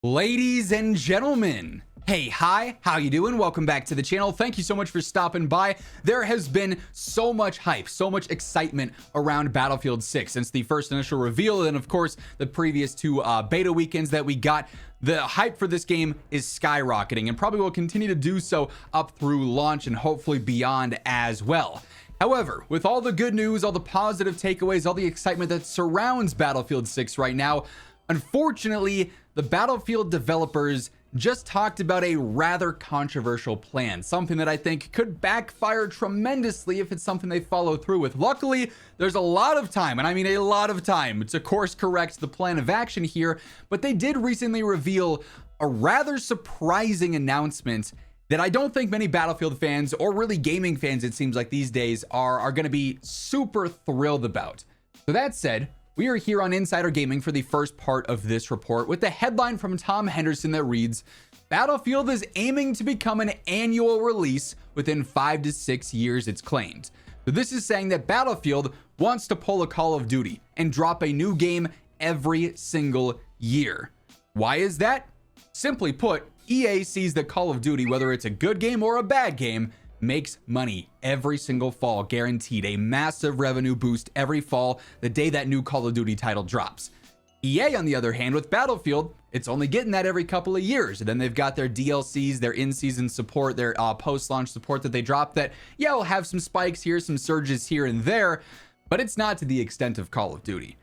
Ladies and gentlemen, hey, hi, how you doing? Welcome back to the channel. Thank you so much for stopping by. There has been so much hype, so much excitement around Battlefield 6 since the first initial reveal, and of course, the previous two beta weekends that we got. The hype for this game is skyrocketing and probably will continue to do so up through launch and hopefully beyond as well. However, with all the good news, all the positive takeaways, all the excitement that surrounds Battlefield 6 right now, unfortunately, the Battlefield developers just talked about a rather controversial plan, something that I think could backfire tremendously if it's something they follow through with. Luckily, there's a lot of time, and I mean a lot of time, to course correct the plan of action here, but they did recently reveal a rather surprising announcement that I don't think many Battlefield fans, or really gaming fans it seems like these days, are going to be super thrilled about. So that said, we are here on Insider Gaming for the first part of this report with the headline from Tom Henderson that reads, Battlefield is aiming to become an annual release within 5 to 6 years, it's claimed. So this is saying that Battlefield wants to pull a Call of Duty and drop a new game every single year. Why is that? Simply put, EA sees that Call of Duty, whether it's a good game or a bad game, makes money every single fall, guaranteed a massive revenue boost every fall the day that new Call of Duty title drops. EA, on the other hand, with Battlefield, it's only getting that every couple of years. And then they've got their DLCs, their in-season support, their post-launch support that they drop that, yeah, will have some spikes here, some surges here and there, but it's not to the extent of Call of Duty.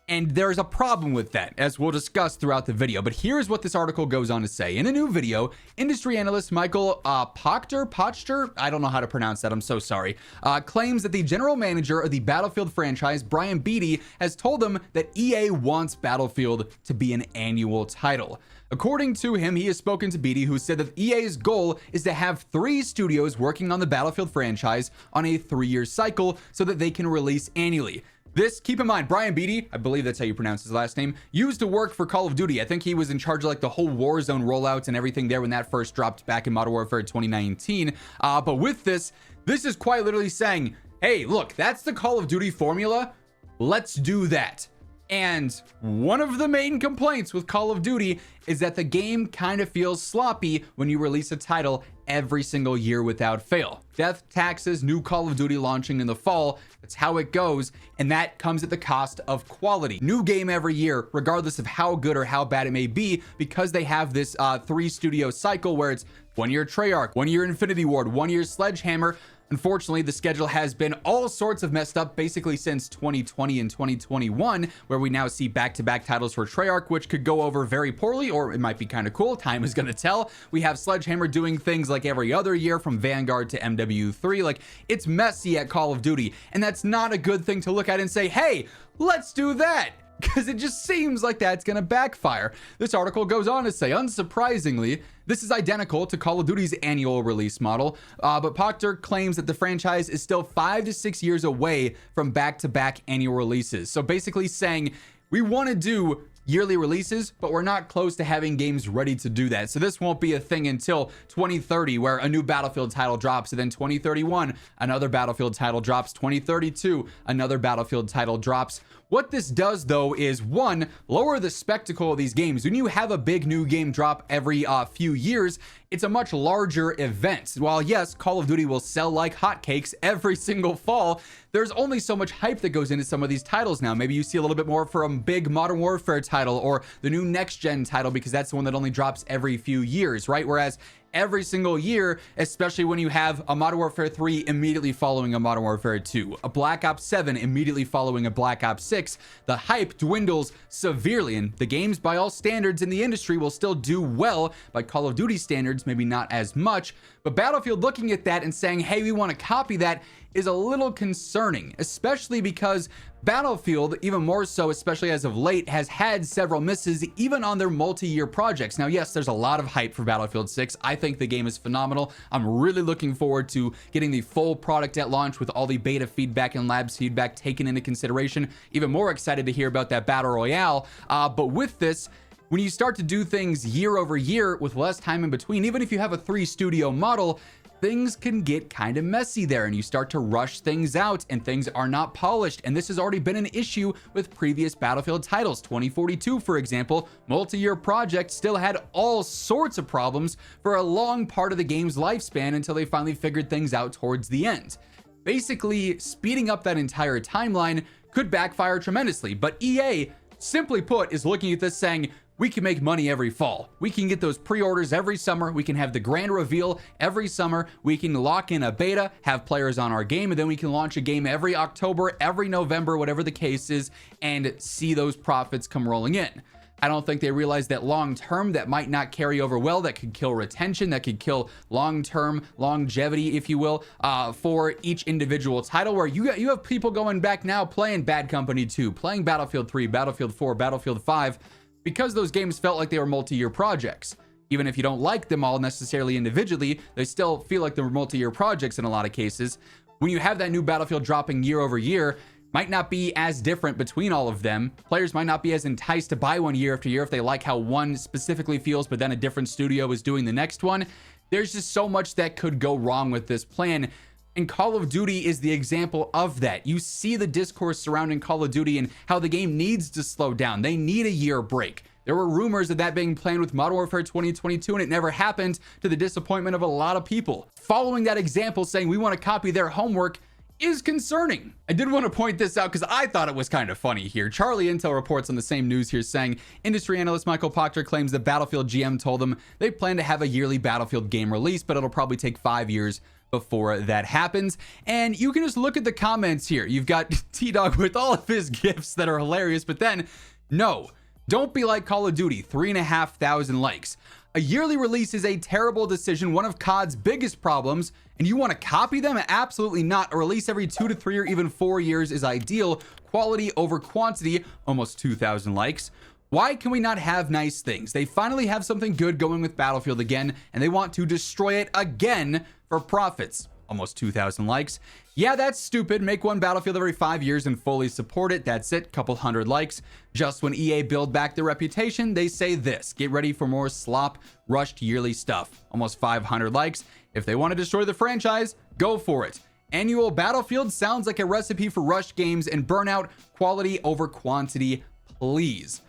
And there's a problem with that, as we'll discuss throughout the video. But here's what this article goes on to say. In a new video, industry analyst Michael Pochter, I don't know how to pronounce that, I'm so sorry, claims that the general manager of the Battlefield franchise, Brian Beattie, has told them that EA wants Battlefield to be an annual title. According to him, he has spoken to Beattie, who said that EA's goal is to have 3 studios working on the Battlefield franchise on a 3-year cycle so that they can release annually. This, keep in mind, Brian Beattie, I believe that's how you pronounce his last name, used to work for Call of Duty. I think he was in charge of like the whole Warzone rollouts and everything there when that first dropped back in Modern Warfare 2019. But with this is quite literally saying, hey, look, that's the Call of Duty formula. Let's do that. And one of the main complaints with Call of Duty is that the game kind of feels sloppy when you release a title every single year without fail. Death, taxes, new Call of Duty launching in the fall. That's how it goes. And that comes at the cost of quality. New game every year, regardless of how good or how bad it may be, because they have this 3-studio cycle where it's 1 year Treyarch, 1 year Infinity Ward, 1 year Sledgehammer. Unfortunately, the schedule has been all sorts of messed up basically since 2020 and 2021, where we now see back-to-back titles for Treyarch, which could go over very poorly, or it might be kind of cool. Time is going to tell. We have Sledgehammer doing things like every other year from Vanguard to MW3. Like, it's messy at Call of Duty, and that's not a good thing to look at and say, hey, let's do that. Because it just seems like that's going to backfire. This article goes on to say, unsurprisingly, this is identical to Call of Duty's annual release model, but Pochter claims that the franchise is still 5 to 6 years away from back-to-back annual releases. So basically saying, we want to do yearly releases, but we're not close to having games ready to do that. So this won't be a thing until 2030, where a new Battlefield title drops, and then 2031, another Battlefield title drops, 2032, another Battlefield title drops. What this does, though, is, one, lower the spectacle of these games. When you have a big new game drop every few years, it's a much larger event. While, yes, Call of Duty will sell like hotcakes every single fall, there's only so much hype that goes into some of these titles now. Maybe you see a little bit more for a big Modern Warfare title or the new next-gen title, because that's the one that only drops every few years, right? Whereas every single year, especially when you have a Modern Warfare 3 immediately following a Modern Warfare 2, a Black Ops 7 immediately following a Black Ops 6, the hype dwindles severely, and the games by all standards in the industry will still do well. By Call of Duty standards, maybe not as much, but Battlefield looking at that and saying, hey, we want to copy that, is a little concerning, especially because Battlefield, even more so, especially as of late, has had several misses even on their multi-year projects. Now, yes, there's a lot of hype for Battlefield 6. I think the game is phenomenal. I'm really looking forward to getting the full product at launch with all the beta feedback and labs feedback taken into consideration. Even more excited to hear about that Battle Royale. But with this, when you start to do things year over year with less time in between, even if you have a 3-studio model, things can get kind of messy there, and you start to rush things out and things are not polished. And this has already been an issue with previous Battlefield titles. 2042, for example, multi-year project, still had all sorts of problems for a long part of the game's lifespan until they finally figured things out towards the end. Basically, speeding up that entire timeline could backfire tremendously, but EA, simply put, is looking at this saying, we can make money every fall. We can get those pre-orders every summer. We can have the grand reveal every summer. We can lock in a beta, have players on our game, and then we can launch a game every October, every November, whatever the case is, and see those profits come rolling in. I don't think they realize that long term that might not carry over well. That could kill retention, that could kill long-term longevity, if you will, for each individual title, where you have people going back now playing Bad Company 2, playing Battlefield 3, Battlefield 4, Battlefield 5, because those games felt like they were multi-year projects. Even if you don't like them all necessarily individually, they still feel like they were multi-year projects in a lot of cases. When you have that new Battlefield dropping year over year, might not be as different between all of them. Players might not be as enticed to buy one year after year if they like how one specifically feels, but then a different studio is doing the next one. There's just so much that could go wrong with this plan. And Call of Duty is the example of that. You see the discourse surrounding Call of Duty and how the game needs to slow down. They need a year break. There were rumors of that being planned with Modern Warfare 2022, and it never happened, to the disappointment of a lot of people. Following that example, saying we want to copy their homework is concerning. I did want to point this out because I thought it was kind of funny here. Charlie Intel reports on the same news here saying, industry analyst Michael Proctor claims that Battlefield GM told them they plan to have a yearly Battlefield game release, but it'll probably take 5 years before that happens. And you can just look at the comments here. You've got T-Dog with all of his gifs that are hilarious, but then, no, don't be like Call of Duty, 3,500 likes. A yearly release is a terrible decision, one of COD's biggest problems, and you want to copy them? Absolutely not. A release every 2 to 3 or even 4 years is ideal. Quality over quantity, almost 2,000 likes. Why can we not have nice things? They finally have something good going with Battlefield again, and they want to destroy it again for profits. Almost 2,000 likes. Yeah, that's stupid. Make one Battlefield every 5 years and fully support it. That's it. Couple hundred likes. Just when EA build back their reputation, they say this. Get ready for more slop, rushed yearly stuff. Almost 500 likes. If they want to destroy the franchise, go for it. Annual Battlefield sounds like a recipe for rushed games and burnout. Quality over quantity, please.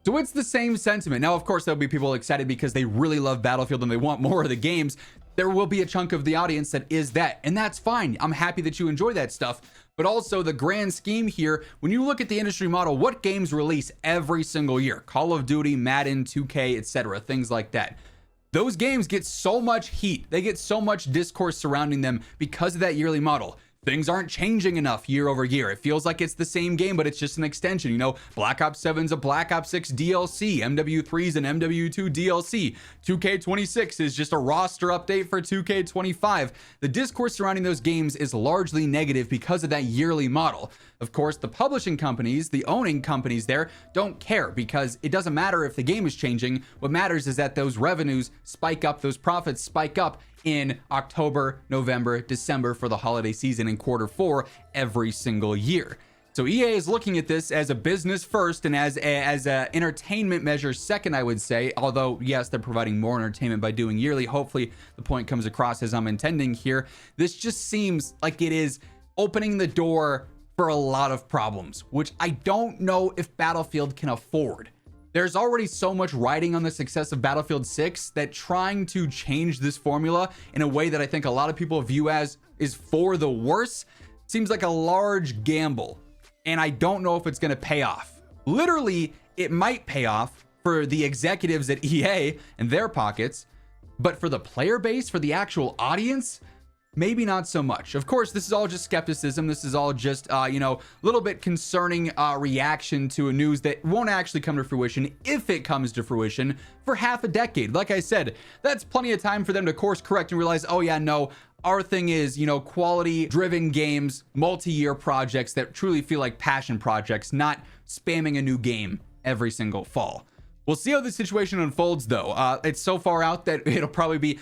So it's the same sentiment. Now, of course, there'll be people excited because they really love Battlefield and they want more of the games. There will be a chunk of the audience that is that, and that's fine. I'm happy that you enjoy that stuff. But also the grand scheme here, when you look at the industry model, what games release every single year? Call of Duty, Madden, 2K, etc., things like that. Those games get so much heat. They get so much discourse surrounding them because of that yearly model. Things aren't changing enough year over year. It feels like it's the same game, but it's just an extension. You know, Black Ops 7's a Black Ops 6 DLC, MW3's an MW2 DLC, 2K26 is just a roster update for 2K25. The discourse surrounding those games is largely negative because of that yearly model. Of course, the publishing companies, the owning companies there, don't care because it doesn't matter if the game is changing. What matters is that those revenues spike up, those profits spike up in October, November, December for the holiday season in Q4 every single year. So EA is looking at this as a business first and as a entertainment measure second, I would say. Although, yes, they're providing more entertainment by doing yearly. Hopefully the point comes across as I'm intending here. This just seems like it is opening the door for a lot of problems, which I don't know if Battlefield can afford. There's already so much riding on the success of Battlefield 6 that trying to change this formula in a way that I think a lot of people view as is for the worse seems like a large gamble. And I don't know if it's going to pay off. Literally, it might pay off for the executives at EA and their pockets, but for the player base, for the actual audience, maybe not so much. Of course, this is all just skepticism. This is all just, a little bit concerning reaction to a news that won't actually come to fruition if it comes to fruition for half a decade. Like I said, that's plenty of time for them to course correct and realize, oh yeah, no, our thing is, quality driven games, multi-year projects that truly feel like passion projects, not spamming a new game every single fall. We'll see how the situation unfolds, though. It's so far out that it'll probably be,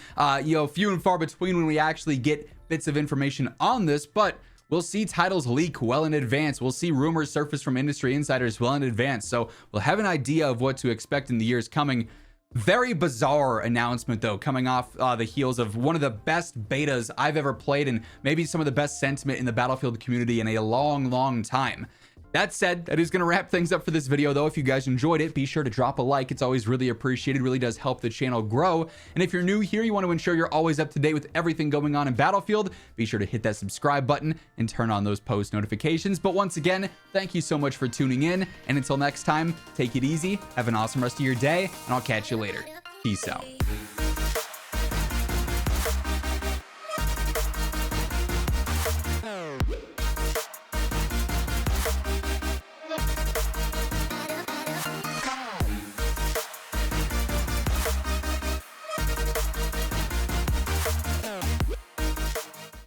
few and far between when we actually get bits of information on this, but we'll see titles leak well in advance. We'll see rumors surface from industry insiders well in advance. So we'll have an idea of what to expect in the years coming. Very bizarre announcement, though, coming off the heels of one of the best betas I've ever played and maybe some of the best sentiment in the Battlefield community in a long, long time. That said, that is going to wrap things up for this video, though. If you guys enjoyed it, be sure to drop a like. It's always really appreciated, really does help the channel grow. And if you're new here, you want to ensure you're always up to date with everything going on in Battlefield, be sure to hit that subscribe button and turn on those post notifications. But once again, thank you so much for tuning in. And until next time, take it easy, have an awesome rest of your day, and I'll catch you later. Peace out.